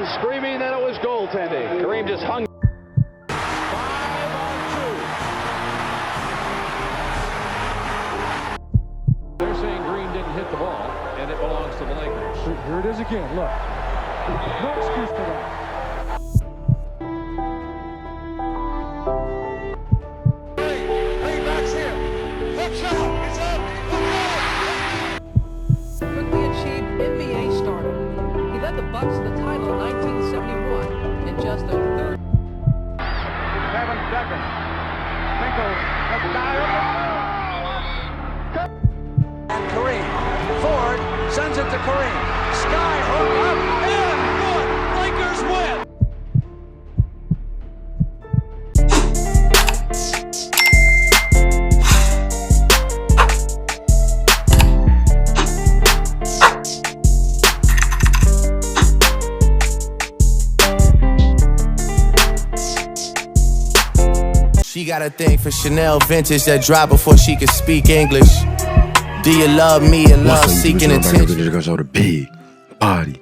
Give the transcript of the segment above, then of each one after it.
and screaming that it was goaltending. Kareem just hung. 5-on-2. They're saying Green didn't hit the ball, and it belongs to the Lakers. Here it is again. Look. No excuse for that. Quickly achieved NBA stardom. He led the Bucks to the title in 1971 in just their third. 7 seconds. Tinkle. And Kareem. Ford sends it to Kareem. Sky hook up and good. Lakers win. She got a thing for Chanel vintage that dropped before she could speak English. Do you love me and love seeking attention? We're gonna show the big body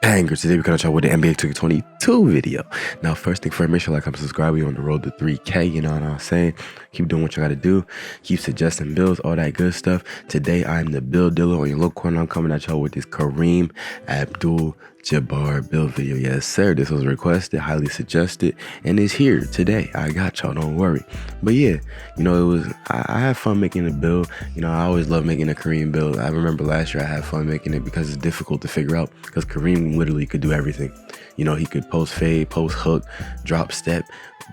banger. Today we're gonna show with the NBA 2K22 video. Now, first thing first, make sure like, comment, subscribe. We on the road to 3K. You know what I'm saying? Keep doing what you gotta do. Keep suggesting builds, all that good stuff. Today I'm the build dealer on your local corner. I'm coming at y'all with this Kareem Abdul-Jabbar build video. Yes, sir. This was requested, highly suggested, and it's here today. I got y'all. Don't worry. But yeah, you know, it was. I had fun making the build. You know, I always love making a Kareem build. I remember last year I had fun making it because it's difficult to figure out. Because Kareem literally could do everything. You know, he could post fade, post hook, drop step,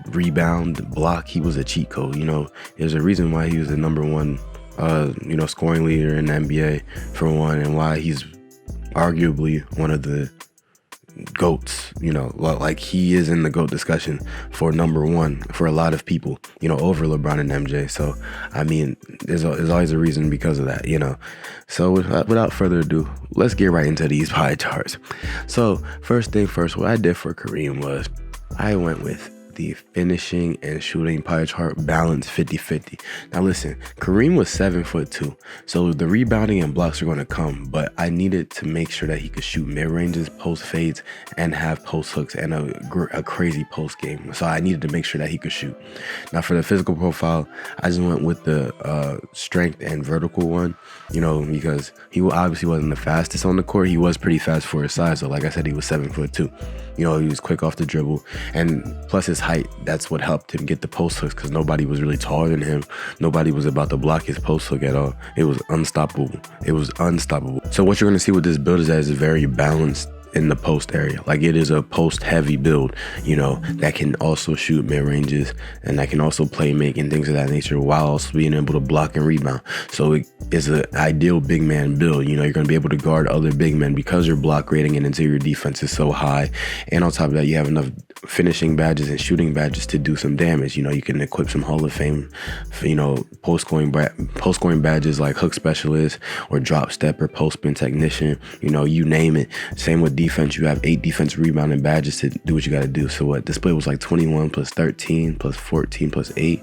rebound, block. He was a cheat code. You know, there's a reason why he was the #1, you know, scoring leader in the NBA for one, and why he's arguably one of the GOATs. You know, like he is in the GOAT discussion for #1 for a lot of people, you know, over LeBron and MJ. So I mean, there's always a reason because of that, you know. So without further ado, let's get right into these pie charts. So first thing first, what I did for Kareem was I went with the finishing and shooting pie chart balance 50-50. Now listen, Kareem was 7'2", so the rebounding and blocks are going to come, but I needed to make sure that he could shoot mid ranges, post fades, and have post hooks and a crazy post game. So I needed to make sure that he could shoot. Now for the physical profile, I just went with the strength and vertical one, you know, because he obviously wasn't the fastest on the court. He was pretty fast for his size, so like I said, he was 7'2". You know, he was quick off the dribble, and plus his height, that's what helped him get the post hooks, because nobody was really taller than him. Nobody was about to block his post hook at all. It was unstoppable. It was unstoppable. So what you're going to see with this build is that it's very balanced in the post area. Like, it is a post heavy build, you know, that can also shoot mid ranges, and that can also play make and things of that nature, while also being able to block and rebound. So it is an ideal big man build. You know, you're going to be able to guard other big men because your block rating and interior defense is so high, and on top of that, you have enough finishing badges and shooting badges to do some damage. You know, you can equip some Hall of Fame, you know, post scoring badges like hook specialist or drop step or post spin technician. You know, you name it. Same with defense. You have 8 defensive rebounding badges to do what you got to do. So what, this play was like 21 plus 13 plus 14 plus 8.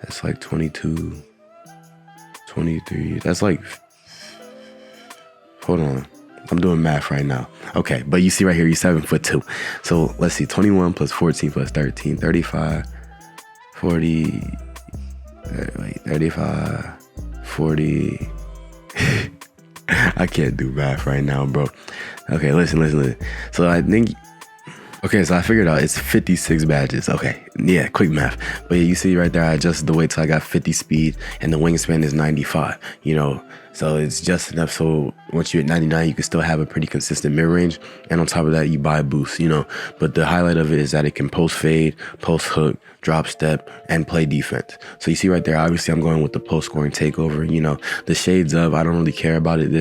That's like 22, 23. That's like, hold on, I'm doing math right now. Okay, but you see right here, he's 7'2". So let's see, 21 plus 14 plus 13, 35, 40, wait, 35, 40. I can't do math right now, bro. Okay, listen. So I think, okay, so I figured out it's 56 badges. Okay, yeah, quick math. But yeah, you see right there, I adjusted the weight till I got 50 speed, and the wingspan is 95, you know. So it's just enough so once you're at 99, you can still have a pretty consistent mid-range. And on top of that, you buy boosts, you know. But the highlight of it is that it can post fade, post hook, drop step, and play defense. So you see right there, obviously I'm going with the post scoring takeover. You know, the shades of, I don't really care about it in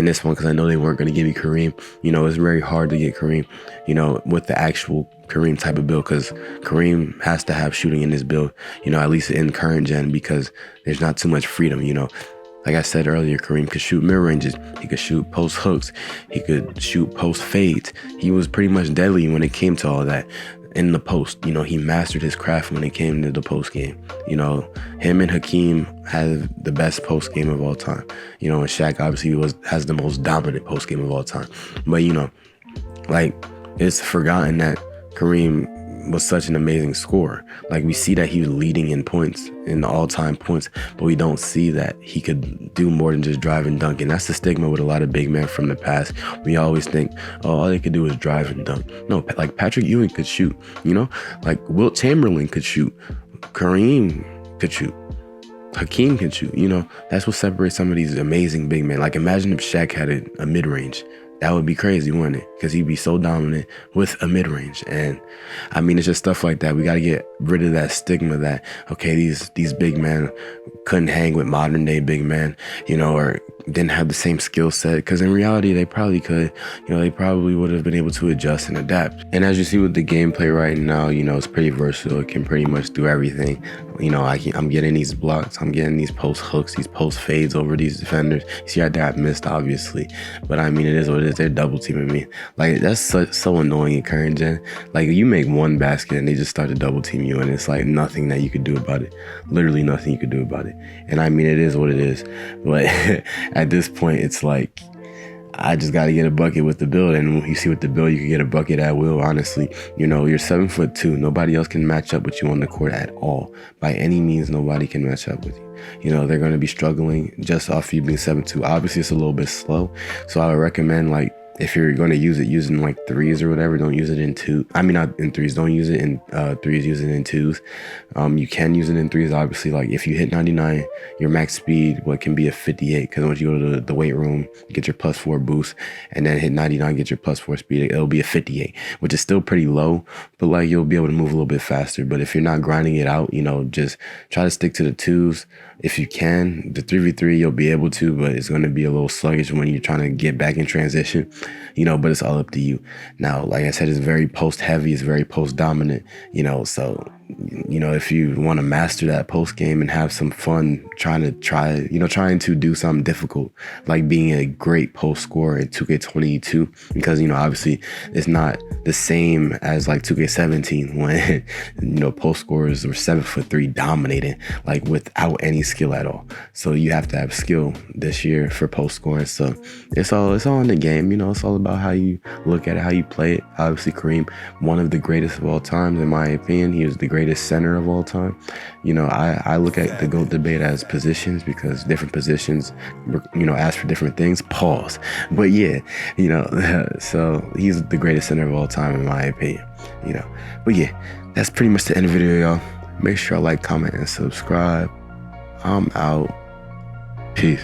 this one, because I know they weren't going to give me Kareem. You know, it's very hard to get Kareem, you know, with the actual Kareem type of build, because Kareem has to have shooting in this build, you know, at least in current gen, because there's not too much freedom, you know. Like I said earlier, Kareem could shoot mid ranges, he could shoot post hooks, he could shoot post fades. He was pretty much deadly when it came to all that in the post. You know, he mastered his craft when it came to the post game. You know, him and Hakeem had the best post game of all time. You know, and Shaq obviously has the most dominant post game of all time. But you know, like, it's forgotten that Kareem was such an amazing scorer. Like, we see that he was leading in points, in the all-time points, but we don't see that he could do more than just drive and dunk. And that's the stigma with a lot of big men from the past. We always think, oh, all they could do is drive and dunk. No, like Patrick Ewing could shoot, you know, like Wilt Chamberlain could shoot, Kareem could shoot, Hakeem can shoot. You know, that's what separates some of these amazing big men. Like, imagine if Shaq had a mid-range. That would be crazy, wouldn't it? Because he'd be so dominant with a mid-range. And I mean, it's just stuff like that. We got to get rid of that stigma that, okay, these big men couldn't hang with modern day big men, you know, or didn't have the same skill set. Because in reality, they probably could. You know, they probably would have been able to adjust and adapt. And as you see with the gameplay right now, you know, it's pretty versatile. It can pretty much do everything. You know, I'm getting these blocks. I'm getting these post hooks, these post fades over these defenders. You see right there, I missed, obviously. But I mean, it is what it is. They're double teaming me. Like, that's so annoying in current gen. Like, you make one basket and they just start to double team you, and it's like nothing that you could do about it. Literally nothing you could do about it. And I mean, it is what it is. But at this point, it's like, I just got to get a bucket with the build. And when you see with the build, you can get a bucket at will, honestly. You know, you're 7'2". Nobody else can match up with you on the court at all. By any means, nobody can match up with you. You know, they're going to be struggling just off you being 7'2". Obviously, it's a little bit slow. So I would recommend, like, if you're going to use it, use it in like threes or whatever. Don't use it in two. I mean, not in threes. Don't use it in threes. Use it in twos. You can use it in threes. Obviously, like if you hit 99, your max speed, what can be a 58. Because once you go to the weight room, you get your +4 boost, and then hit 99, get your +4 speed. It'll be a 58, which is still pretty low, but like you'll be able to move a little bit faster. But if you're not grinding it out, you know, just try to stick to the twos. If you can, the 3v3, you'll be able to, but it's going to be a little sluggish when you're trying to get back in transition, you know, but it's all up to you. Now, like I said, it's very post heavy, it's very post dominant, you know, so, you know, if you want to master that post game and have some fun trying to do something difficult, like being a great post scorer in 2K22, because, you know, obviously it's not the same as like 2K17 when, you know, post scorers were 7'3" dominating, like without any skill at all. So you have to have skill this year for post scoring. So it's all in the game, you know. It's all about how you look at it, how you play it. Obviously, Kareem, one of the greatest of all time, in my opinion. He was the greatest center of all time. You know, I look at the GOAT debate as positions, because different positions, you know, ask for different things. Pause. But yeah, you know, so he's the greatest center of all time, in my opinion, you know. But yeah, that's pretty much the end of the video, y'all. Make sure y'all like, comment, and subscribe. I'm out. Peace.